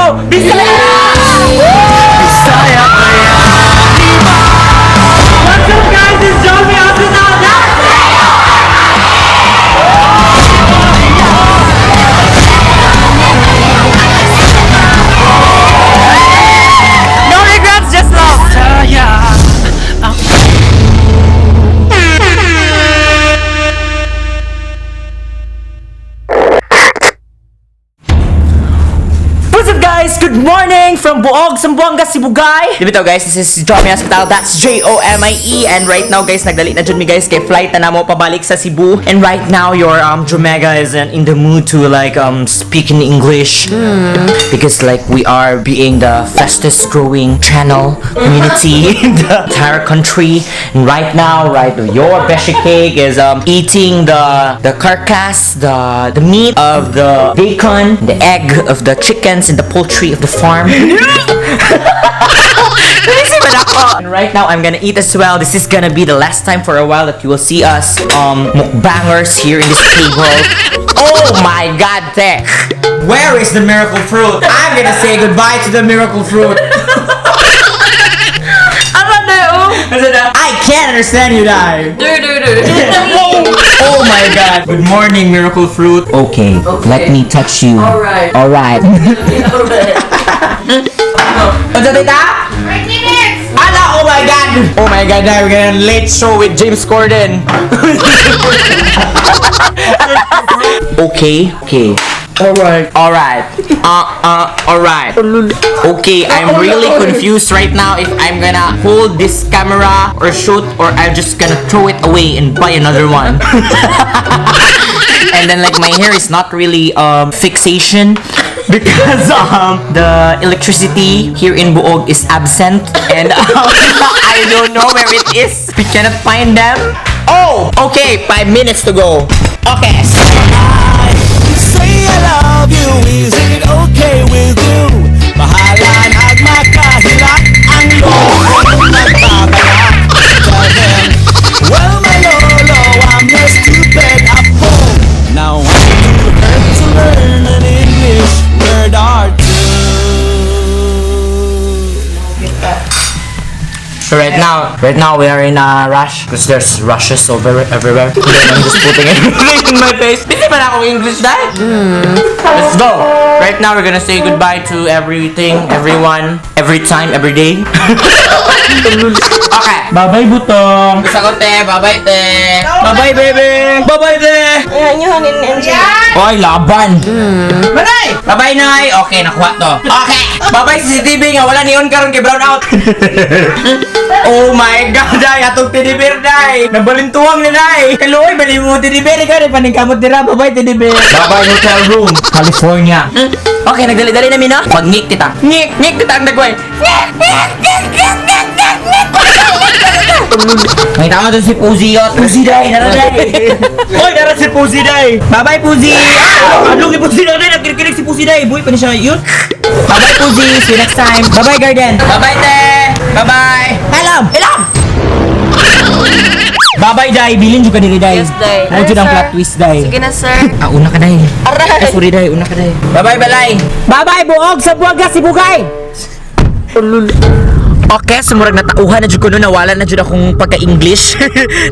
Bisaya! Bisaya kaya What's up guys, it's JOMIE-NATION. No regrets, just love. What's up guys? Good morning from Buog, Zamboanga, Cebu guy. Dito guys, this is JOMIE Hospital. That's JOMIE. And right now guys, nagdali na dyan mi guys kay flight na mo pabalik sa Cebu. And right now your Jomega is in the mood to like speak in English because like we are being the fastest growing channel community in the entire country. And right now, your Brgy cake is eating the carcass, the meat of the bacon, the egg of the chickens and the poultry of the farm. And right now I'm gonna eat as well. This is gonna be the last time for a while that you will see us mukbangers here in this table. Oh my god, Tech! Where is the miracle fruit? I'm gonna say goodbye to the miracle fruit. I can't understand you, Dai. Oh my god. Good morning, miracle fruit. Okay, let me touch you. Alright. Alright. What's up, Tita? 20 minutes! Oh my god! Oh my god, Dai, we're gonna late show with James Corden. Okay. Alright. Alright. Okay, I'm really confused right now if I'm gonna hold this camera or shoot or I'm just gonna throw it away and buy another one. And then like my hair is not really fixation because the electricity here in Buog is absent and I don't know where it is. We cannot find them. Oh, okay, 5 minutes to go. Okay. Say I love you, is it okay with you? Mahalan at makahilak ang lolo nagbabalak. Tell them, well my lolo, I'm your stupid apple. Now I'm too hurt to learn an English word or two. So right now we are in a rush because there's rushes everywhere. And then I'm just putting everything in my face. Hindi ba na ako English dahil? Let's go. Right now we're gonna say goodbye to everything, everyone, every time, every day. Okay. Bye-bye, Butong. Gusto ko, te. Bye-bye, te. Bye-bye, baby. Bye-bye, te. Ayan nyo, Inez. Oy, laban. Manay! Bye-bye, Nay. Okay, nakuha to. Okay. Bye-bye, CCTV nga. Wala neon karon kay brown out. Oh my god, Day. Atong tinibir, Day. Nabalintuwang ni Day. Hello, bali mo tinibir. Ikaw rin paningkamot nila. Bye-bye, tinibir. Bye-bye, hotel room. California. Okay, nagdali-dali namin, no? Pag-ngik tita. Ngik tita ang nagway. May tama doon si Puzi yot. Puzi, Day. Nara, Day. Oy, nara si Puzi, Day. Bye-bye, Puzi. Anong ni Puzi na, Day. Nagkirikinig si Puzi, Day. Buhay pa niya siya yun. Bye-bye, Puzi. See you next time. Bye-bye, Garden. Bye-bye, te. Bye-bye. Hello. Bye-bye, Day. Bilin juga diri, Day. Yes, Day. Ano dyan ang Sir. plot twist, Day? Sige na, sir. Una ka, Day. Aray! Sorry, Day. Una ka, Day. Bye-bye, Balay. Bye-bye, Buog. Sa Buwaga, Sibugay. Okay, sumurag na tauhan na dyan ko nun, nawala na dyan akong pagka-English.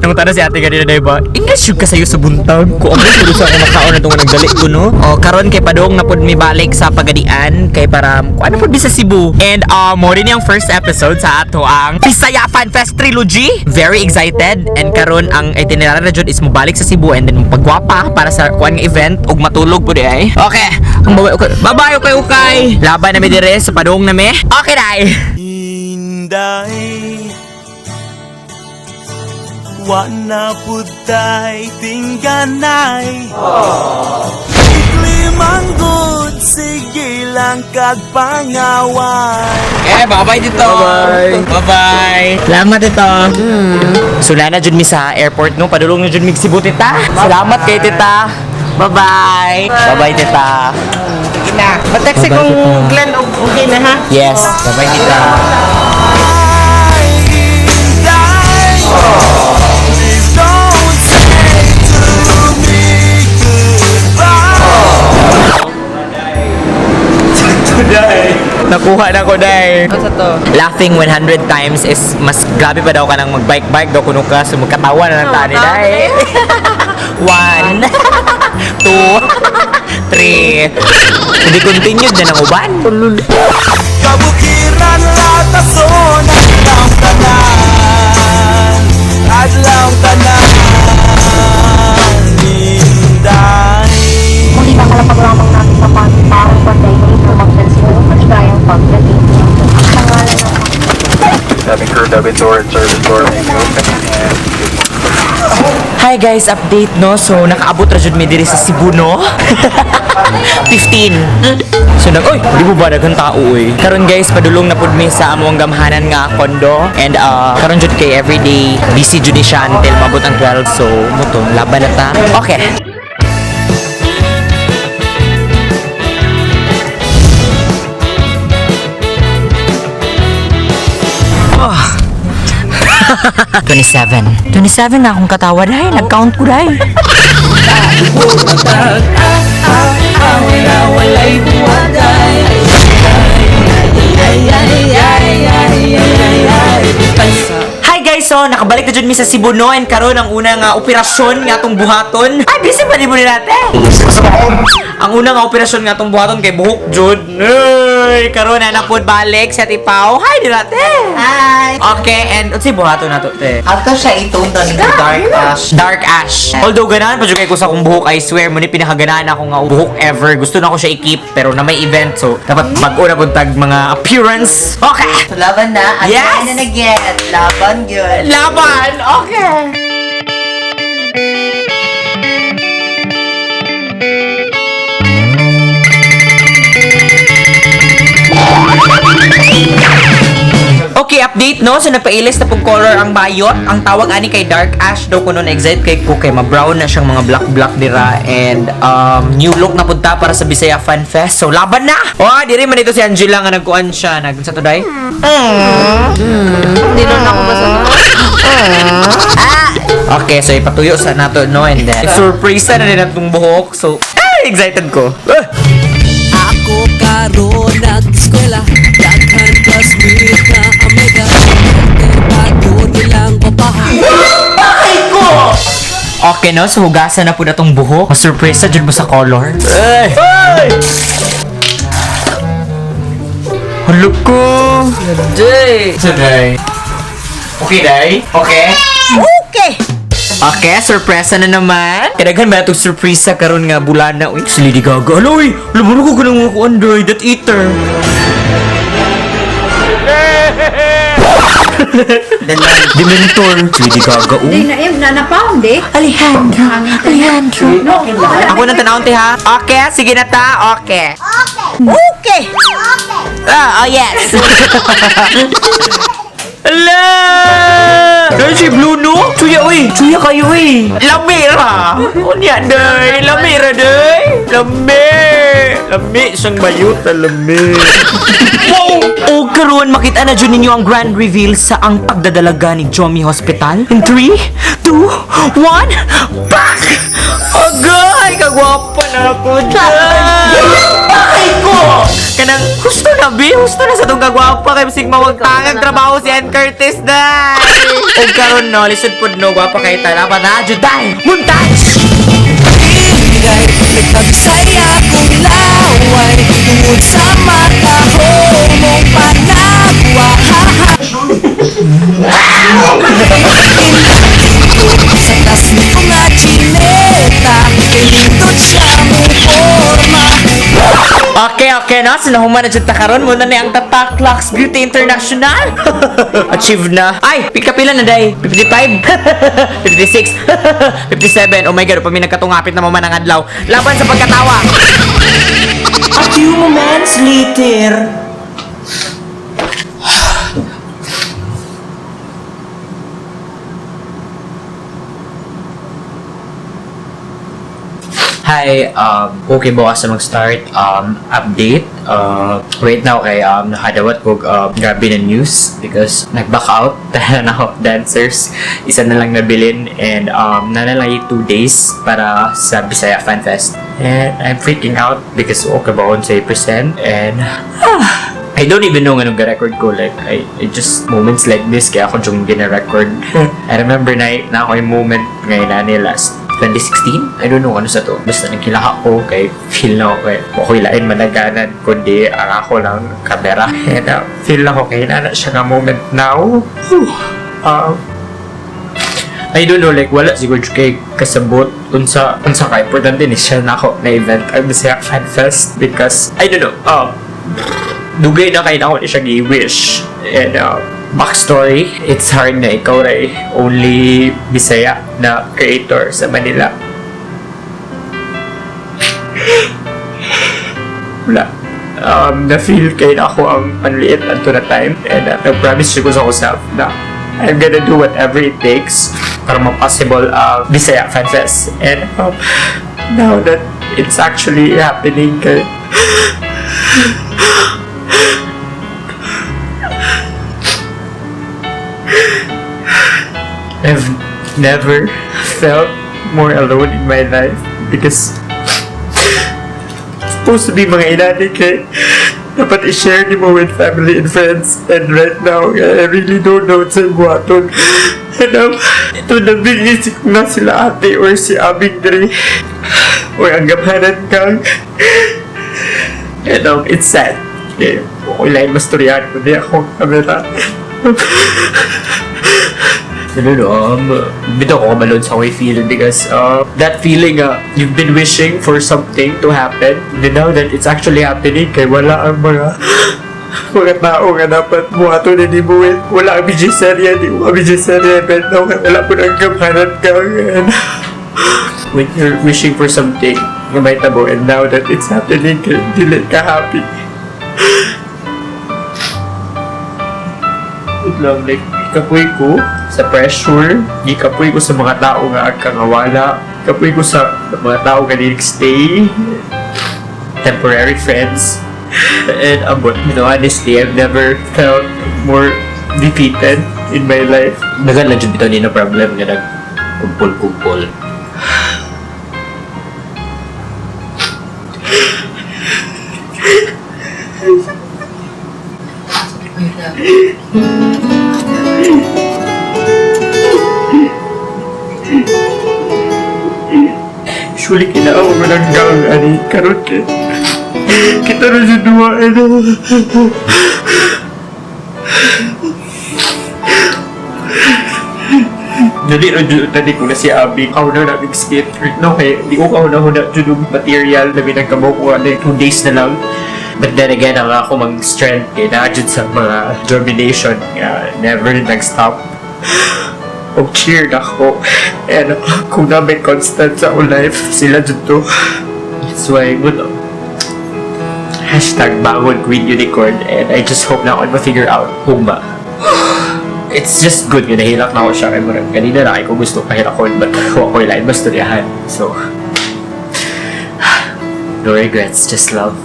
Nangunta na si ate kanina, Day ba? English yung kasayo sa buntag. Kung ang gusto ako makaon na itong nagdali ko, no? O, karon kay Padong na po may balik sa Pagadian, kay para, kung ano po sa Cebu. And, mo rin yung first episode sa ato ang Bisaya Fan Fest Trilogy. Very excited. And karon ang itinerary na dyan is mabalik sa Cebu and then pagwapa para sa kuan nga event ug matulog po di ay. Okay. Ang bye-bye, okay. Laban na mi dire sa Padong na mi. Okay, Day. Inday, wana putay tingganay. Iklimang good, sige lang kagpangaway. Okay, bye-bye dito. Bye-bye. Salamat dito. Sula na dyan mi sa airport, no? Padulong na dyan mi Cebu, tita. Salamat kay tita. Bye-bye. Bye-bye, tita. Sige na. Mag-text kung Glenn, okay na ha? Yes. Bye-bye, tita. Please don't say to me goodbye. Today. Kuha na ko, day. Ano sa to? Laughing 100 times is mas grabe pa daw ka nang mag-bike-bike daw kuno ka. So magkatawa na ng tani, day. 1, 2, 3. Hindi continued na ng uban. Kabukiran lahat na zona ng tanan Adlaw tanan Inday Muli nakalapag lamang natin sa pagpapang panday ng information siguro maligayang pagdating. Ang pangalan ng Cabin crew, cabin door, service door, may open and Hi guys, update no. So nakaabot ra jud mi diri sa Cebu no. 15. So oy, di mo ba daghang tao oy. Karon guys, padulong na pud mi sa among gamhanan nga kondo and karon jud kay everyday busy jud ni siya until mabot ang 12. So muto laban na ta. Okay. Oh. 27 na akong katawa dahil nag-count ko dahil Hi guys, so nakabalik na dyan mi sa Cebu no and karon ang unang operasyon nga atong buhaton. Ay, busy pa di mo natin. Ang unang operasyon nga atong buhaton kay buhok jud. Ay, karon na napod balik sa tipaw. Hi di natin. Hi! Okay, and unsay buhaton nato te? Ato siya itong to nito dark ash. Dark ash. Although ganahan pa jud kay ko sa akong buhok, I swear mo ni pinakaganahan ako nga buhok ever. Gusto na ko siya i-keep pero na may event so dapat bag-o na pud tag mga appearance. Okay. So, laban na. Yes! Again and again. Laban yun. Laban. Okay. Okay, update no. So nagpailis na pong color ang bayot. Ang tawag ani kay dark ash daw kuno na excited kay ko kay ma-brown na siyang mga black dira and new look na punta para sa Bisaya Fan Fest. So laban na. Oh, diri man dito si Angela nga nagkuan siya. Sa today. Hindi na ako masunod. Okay, so ipatuyo sa nato no and then surprise na din atong buhok. So excited ko. Ako karon nag-eskwela Daghan classmate na amiga Bago nilang papaha Okay no, so hugasan na po na tong buhok. Ma-surprise na dyan mo sa color. Ay! Halo ko! Day! Day. Okay, Day? Okay? Okay! Okay, surprise na naman. Kadaghan ba itong surprise sa karon nga bulana? Uy, si Lady Gaga. Alo, uy! Alam mo ko ganang mga kuandoy, that eater. Dementor. Si Lady Gaga, uy. na-pound eh. Alejandro. Ako nang tanawon ti ha. Okay, sige na ta. Okay. Okay! Oh yes. Ala! Dahil si Blue no? Chuya uy! Chuya kayo uy! Lamira! Unya day! Lamira day! Lami! Siyang bayuta, lami! Wow! O karon makita na dyan ninyo ang grand reveal sa ang pagdadalaga ni Jomie Hospital. In 3, 2, 1, back! Agay! Kagwapa na ako dyan! Bakit ko? Kanang gusto na bi, gusto na sa itong kagwapa kay bisig mawagtangang trabaho si Ann Curtis day. O karon no, lisod po no, gwapa kay talapan na, Juday, montage! Ingay, nagpagsaya kong laway Tungod sa makahomong panagwa Sa tas nito nga chineta Kilindot siya mong forma Okay no, so nahuman na dyan takaron muna na ang Tatak Lux Beauty International. Achieve na. Ay, pika-pila na day. 55, 56, 57. Oh my god, upami nagkatungapit na maman ang adlaw. Laban sa pagkatawa. A few moments later. Hi, okay bukas na mag-start update. Right now kay nakadawat ko grabe na news because nag-back out dahil na ako dancers. Isa na lang nabilin and nanalay 2 days para sa Bisaya Fan Fest. And I'm freaking out because okay ba on sa present and I don't even know anong ga-record ko. Like, I just, moments like this, kaya ako yung gina-record. I remember na ako yung moment ngayon na last 2016? I don't know ano sa to. Basta nagkilaka ko, kay feel na ako okay lain managanan, kundi ang ako lang kamera. And feel na ako, kaya na siya nga moment now. I don't know, like, wala siguro kay kasabot unsa ka important din siya na ako na event ang Bisaya Fan Fest because I don't know, dugay na kayo na ako siya gi-wish. And backstory, it's hard na ikaw ray only Bisaya na creator sa Manila. Wala. Na-feel kayo na ako ang panliit ato na time and nag-promise ko sa usap na I'm gonna do whatever it takes para ma-possible Bisaya Fan Fest. And now that it's actually happening, I've never felt more alone in my life because supposed to be mga inani kay dapat i-share ni mo with family and friends, and right now I really don't know what's buhaton. And ito na binisip na sila ate or si Abing Dre or ang gamhanan kang. And it's sad. Okay, lang mastoryahan ko di akong kamera. Bito ko kabalon sa way feeling because that feeling you've been wishing for something to happen, and now that it's actually happening, kay wala ang mga tao nga dapat buhato na di buwit. Wala ang BG-serya, di mo ang BG-serya, but now wala po ng gamhanan ka. And when you're wishing for something nga may tabo, and now that it's happening, kay dili ka happy. It lang, like, ikapoy ko sa pressure, ikapoy ko sa mga tao nga kangawala, ikapoy ko sa mga tao nga stay, temporary friends, and honestly, I've never felt more defeated in my life. Nagan lang dyan bitaw ni na problem nga nagkumpul-kumpul. Usually kinaawa mo ng gang ani karot kita na dyan dumaan na. Dali na dyan tadi ko na si Abby ako na nabig skate no kaya di ko ako na dyan yung material na binagkamaw ko 2 days na lang. But then again, ang ako mag-strength kaya na dyan sa mga JOMIE-NATION never nag-stop. Og cheered ako. And kung na may constant sa akong life, sila dyan to. That's why, #bangon Queen Unicorn, and I just hope na ako ma-figure out kung ba. It's just good yun, nahilak na ako siya. Kanina na ako gusto kahilakon, but ako ilan mastoryahan. So, no regrets, just love.